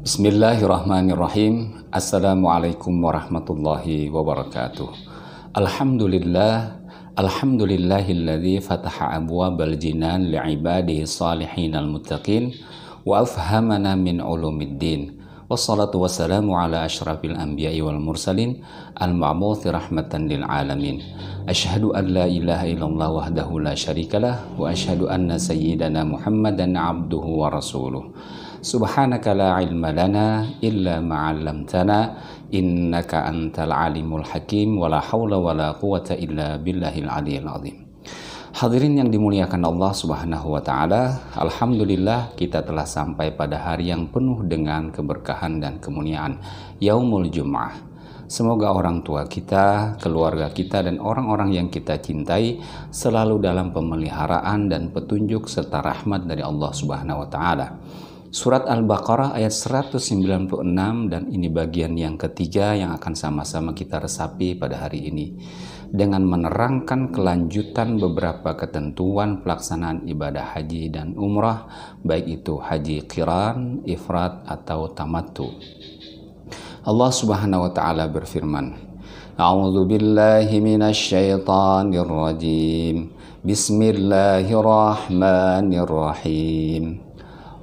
Bismillahirrahmanirrahim. Assalamualaikum warahmatullahi wabarakatuh. Alhamdulillahilladzi fataha abwabal jinan li'ibadihi salihin al-muttaqin wa afhamana min ulumiddin. Wassalatu wassalamu ala asyrafil anbiya'i wal mursalin al-ma'buthi rahmatan lil alamin. Asyhadu an la ilaha illallah wahdahu la syarikalah wa asyhadu anna sayyidana Muhammadan abduhu wa rasuluh. Subhanaka la ilma lana illa ma'allamtana innaka antal alimul hakim wa la hawla wa la quwata illa billahil aliyil azim. Hadirin yang dimuliakan Allah Subhanahu wa taala, alhamdulillah kita telah sampai pada hari yang penuh dengan keberkahan dan kemuliaan, Yaumul Jum'ah. Semoga orang tua kita, keluarga kita, dan orang-orang yang kita cintai selalu dalam pemeliharaan dan petunjuk serta rahmat dari Allah Subhanahu wa taala. Surat Al-Baqarah ayat 196, dan ini bagian yang ketiga yang akan sama-sama kita resapi pada hari ini dengan menerangkan kelanjutan beberapa ketentuan pelaksanaan ibadah haji dan umrah, baik itu haji qiran, ifrad atau tamattu. Allah Subhanahu wa taala berfirman, A'udzu billahi minasy syaithanir rajim. Bismillahirrahmanirrahim.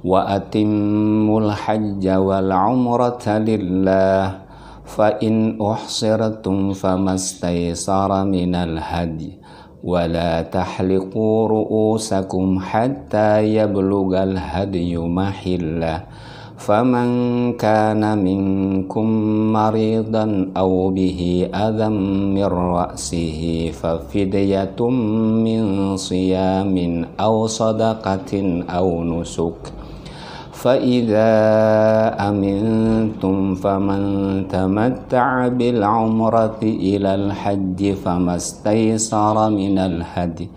Wa atimmul hajja wal umrata lillah fa in uhsirtum famastaysara minal hadi wa la tahliqu ru'usakum hatta yablughal hadyu mahillah faman kana minkum maridan aw bihi adam min ra'sihi fa fidyatun min siyamin aw sadaqatin aw nusuk فَإِذَا أَمِنْتُمْ فَمَنْ تَمَتَّعَ بِالْعُمْرَةِ إِلَى الْحَجِّ فَمَا اسْتَيْسَرَ مِنَ الْهَدْيِ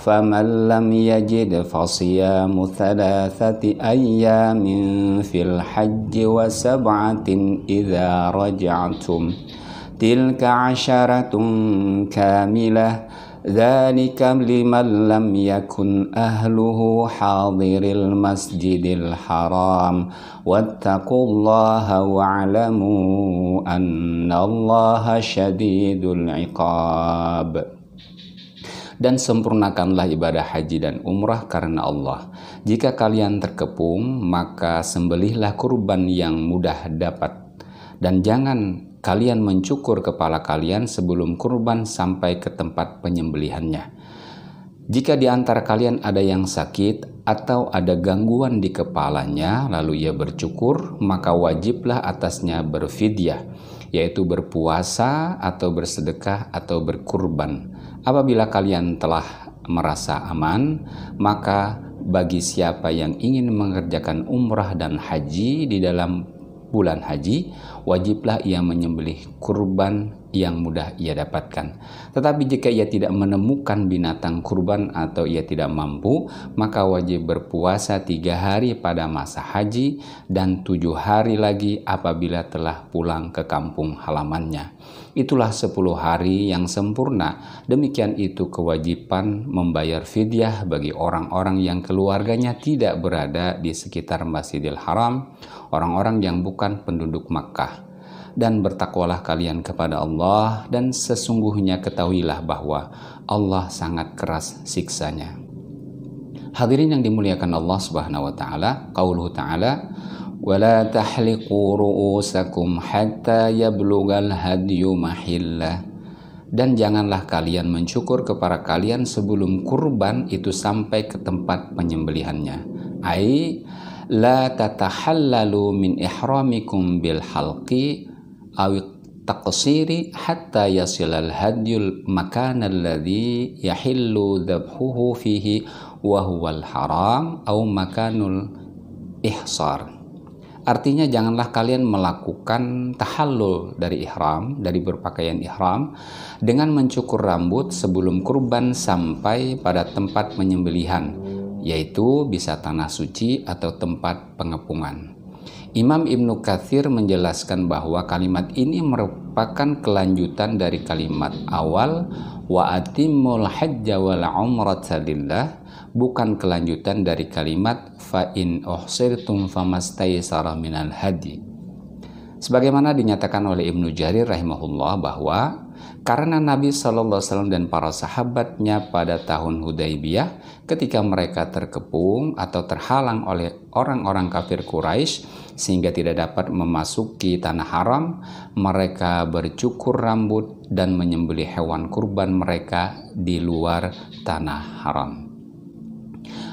فَمَنْ لَمْ يَجِدْ فَصِيَامُ 3 أَيَّامٍ فِي الْحَجِّ وَسَبْعَةٍ إِذَا رَجَعْتُمْ تِلْكَ 10 كَامِلَةٌ ذلك لمن لم يكن أهله حاضر المسجد الحرام واتقوا الله واعلموا أن الله شديد العقاب. Dan sempurnakanlah ibadah haji dan umrah karena Allah. Jika kalian terkepung, maka sembelihlah kurban yang mudah dapat. Dan jangan kalian mencukur kepala kalian sebelum kurban sampai ke tempat penyembelihannya. Jika di antara kalian ada yang sakit atau ada gangguan di kepalanya lalu ia bercukur, maka wajiblah atasnya berfidyah, yaitu berpuasa atau bersedekah atau berkurban. Apabila kalian telah merasa aman, maka bagi siapa yang ingin mengerjakan umrah dan haji di dalam bulan haji, wajiblah ia menyembelih kurban yang mudah ia dapatkan. Tetapi jika ia tidak menemukan binatang kurban atau ia tidak mampu, maka wajib berpuasa 3 hari pada masa haji dan 7 hari lagi apabila telah pulang ke kampung halamannya. Itulah 10 hari yang sempurna. Demikian itu kewajiban membayar fidyah bagi orang-orang yang keluarganya tidak berada di sekitar Masjidil Haram, orang-orang yang bukan penduduk Makkah. Dan bertakwalah kalian kepada Allah, dan sesungguhnya ketahuilah bahwa Allah sangat keras siksanya. Hadirin yang dimuliakan Allah Subhanahu wa taala, qauluhu ta'ala, وَلَا تَحْلِقُوا رُؤُوسَكُمْ حَتَّى يَبْلُغَ الْهَدْيُ مَحِلَّهُ. Dan janganlah kalian mencukur kepala kalian sebelum kurban itu sampai ke tempat penyembelihannya. Ai la tatahallalu min ihramikum bil halqi aw taqsiri hatta yasilal hadyul makan alladhi yahillu dhabhuhu fihi wa huwal haram aw makanul ihsar. Artinya janganlah kalian melakukan tahallul dari ihram, dari berpakaian ihram, dengan mencukur rambut sebelum kurban sampai pada tempat penyembelihan, yaitu bisa tanah suci atau tempat pengepungan. Imam Ibnu Katsir menjelaskan bahwa kalimat ini merupakan kelanjutan dari kalimat awal wa atimmul hajja wal umrata lillah, bukan kelanjutan dari kalimat fa in uhsirtum famastaysara minal hadi. Sebagaimana dinyatakan oleh Ibnu Jarir rahimahullah bahwa karena Nabi SAW dan para sahabatnya pada tahun Hudaybiyah ketika mereka terkepung atau terhalang oleh orang-orang kafir Quraisy sehingga tidak dapat memasuki tanah haram, mereka bercukur rambut dan menyembelih hewan kurban mereka di luar tanah haram.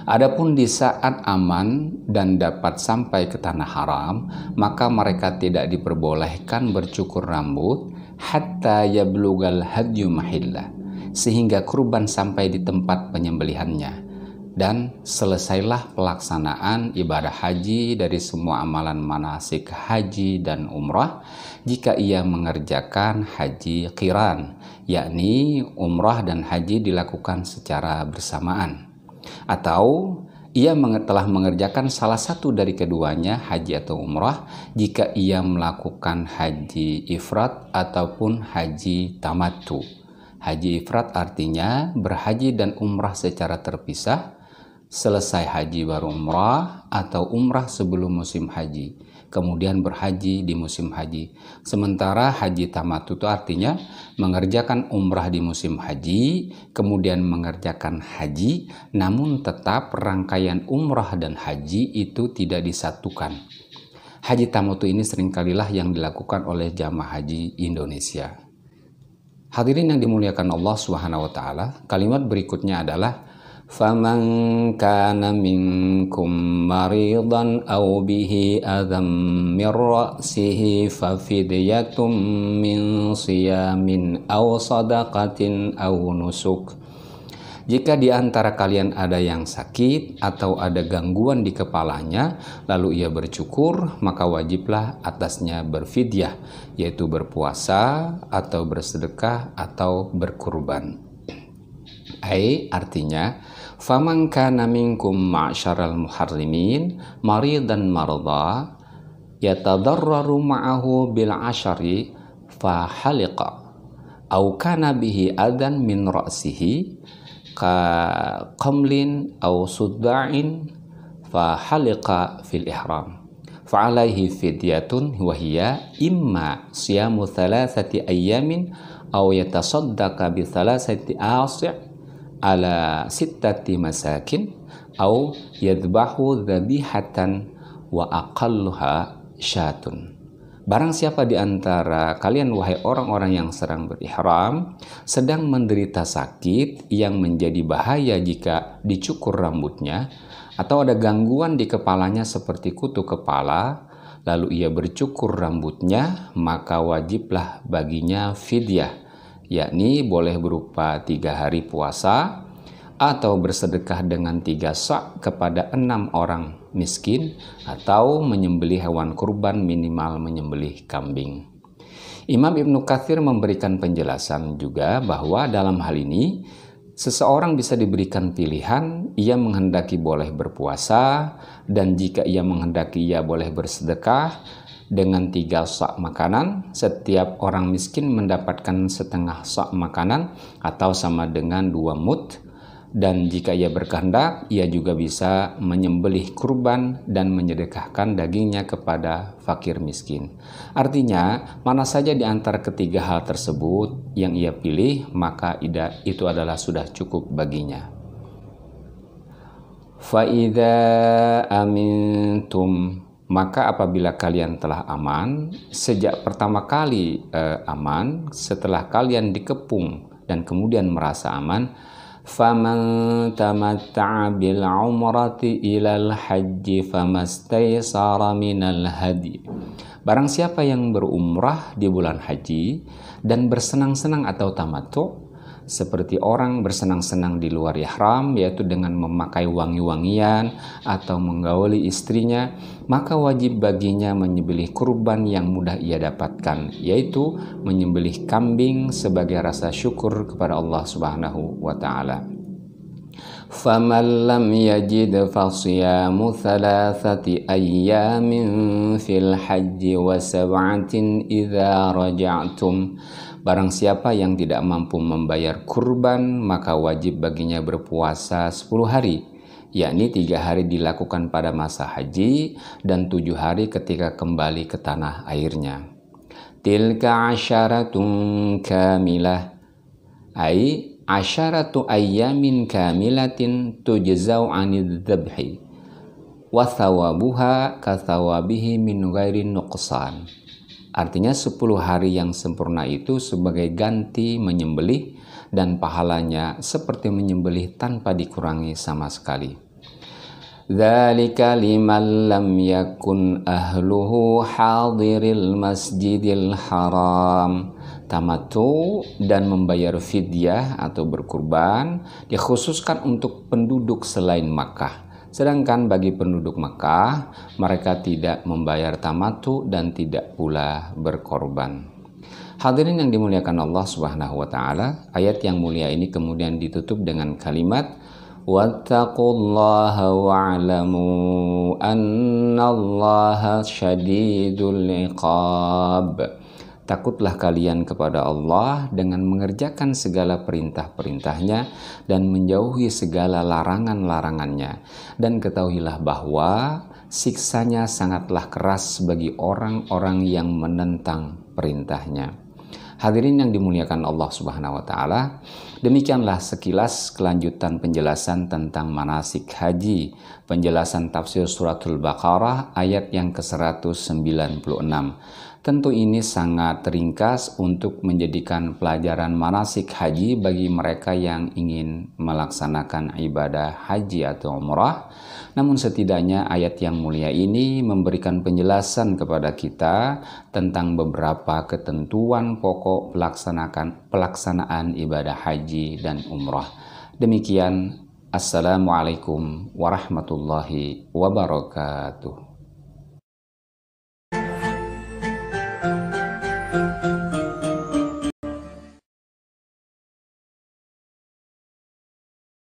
Adapun di saat aman dan dapat sampai ke tanah haram, maka mereka tidak diperbolehkan bercukur rambut hatta yablugal hadyu mahillah, sehingga kurban sampai di tempat penyembelihannya. Dan selesailah pelaksanaan ibadah haji dari semua amalan manasik haji dan umrah jika ia mengerjakan haji qiran, yakni umrah dan haji dilakukan secara bersamaan. Atau ia telah mengerjakan salah satu dari keduanya, haji atau umrah, jika ia melakukan haji ifrat ataupun haji tamattu. Haji ifrat artinya berhaji dan umrah secara terpisah, selesai haji baru umrah, atau umrah sebelum musim haji, kemudian berhaji di musim haji. Sementara haji tamattu itu artinya mengerjakan umrah di musim haji, kemudian mengerjakan haji, namun tetap rangkaian umrah dan haji itu tidak disatukan. Haji tamattu ini seringkalilah yang dilakukan oleh jamaah haji Indonesia. Hadirin yang dimuliakan Allah Subhanahu wa taala, kalimat berikutnya adalah فَمَنْ كَانَ مِنْكُمْ مَرِيضًا أَوْ بِهِ أَذًى مِنْ رَأْسِهِ فَفِدْيَةٌ مِنْ صِيَامٍ أَوْ صَدَقَةٍ أَوْ نُسُكٍ. Jika di antara kalian ada yang sakit atau ada gangguan di kepalanya, lalu ia bercukur, maka wajiblah atasnya berfidyah, yaitu berpuasa atau bersedekah atau berkurban. Artinya, faman kana minkum ma'syaral muharrimin maridan marda yatadarraru ma'ahu bil ashari fa haliqa au kana bihi adan min ra'sihi ka qamlin au sudda'in fa haliqa fil ihram fa alaihi fidyatun wa hiya imma siyamu thalathati ayyamin au yatasaddaqa bi thalathati asi' ala sittati masakin au yadbahu dzabihatan wa aqalluha syatun. Barang siapa di antara kalian, wahai orang-orang yang sedang berihram, sedang menderita sakit yang menjadi bahaya jika dicukur rambutnya, atau ada gangguan di kepalanya seperti kutu kepala, lalu ia bercukur rambutnya, maka wajiblah baginya fidyah, yakni boleh berupa 3 hari puasa atau bersedekah dengan 3 sa' kepada 6 orang miskin, atau menyembelih hewan kurban minimal menyembelih kambing. Imam Ibnu Katsir memberikan penjelasan juga bahwa dalam hal ini seseorang bisa diberikan pilihan, ia menghendaki boleh berpuasa, dan jika ia menghendaki ia boleh bersedekah dengan 3 sa' makanan. Setiap orang miskin mendapatkan setengah sa' makanan atau sama dengan 2 mud. Dan jika ia berkehendak, ia juga bisa menyembelih kurban dan menyedekahkan dagingnya kepada fakir miskin. Artinya, mana saja di antara ketiga hal tersebut yang ia pilih, maka itu adalah sudah cukup baginya. Fa'idha amintum, maka apabila kalian telah aman, sejak pertama kali aman, setelah kalian dikepung dan kemudian merasa aman, faman tamatta'a bil umrati ilal haji famastaysara minal hadi. Barang siapa yang berumrah di bulan haji dan bersenang-senang atau tamattu, seperti orang bersenang-senang di luar ihram, yaitu dengan memakai wangi-wangian atau menggauli istrinya, maka wajib baginya menyembelih kurban yang mudah ia dapatkan, yaitu menyembelih kambing sebagai rasa syukur kepada Allah Subhanahu wa taala. فَمَنْ لَمْ يَجِدْ فَصِيَامُ ثَلَاثَةِ أَيَّامٍ فِي الْحَجِّ وَسَبْعَةٍ إِذَا رَجَعْتُمْ. Barang siapa yang tidak mampu membayar kurban, maka wajib baginya berpuasa 10 hari, yakni 3 hari dilakukan pada masa haji dan 7 hari ketika kembali ke tanah airnya. Tilka asyaratun kamilah, ai asyaratu ayyamin kamilatin tujzau anid dzabhi wa thawabuha ka thawabihi min ghairi nuqsan. Artinya 10 hari yang sempurna itu sebagai ganti menyembelih dan pahalanya seperti menyembelih tanpa dikurangi sama sekali. Dzalika liman lam yakun ahluhu hadiril masjidil haram. Tamattu dan membayar fidyah atau berkurban dikhususkan untuk penduduk selain Makkah. Sedangkan bagi penduduk Makkah, mereka tidak membayar tamattu dan tidak pula berkorban. Hadirin yang dimuliakan Allah Subhanahu wa taala, ayat yang mulia ini kemudian ditutup dengan kalimat wattaqullaha wa'lamu annallaha syadidul iqab. Takutlah kalian kepada Allah dengan mengerjakan segala perintah-perintahnya dan menjauhi segala larangan-larangannya. Dan ketahuilah bahwa siksanya sangatlah keras bagi orang-orang yang menentang perintahnya. Hadirin yang dimuliakan Allah Subhanahu wa taala, demikianlah sekilas kelanjutan penjelasan tentang manasik haji, penjelasan tafsir suratul Baqarah ayat yang ke-196. Tentu ini sangat ringkas untuk menjadikan pelajaran manasik haji bagi mereka yang ingin melaksanakan ibadah haji atau umrah. Namun setidaknya ayat yang mulia ini memberikan penjelasan kepada kita tentang beberapa ketentuan pokok pelaksanaan ibadah haji dan umrah. Demikian, Assalamualaikum warahmatullahi wabarakatuh.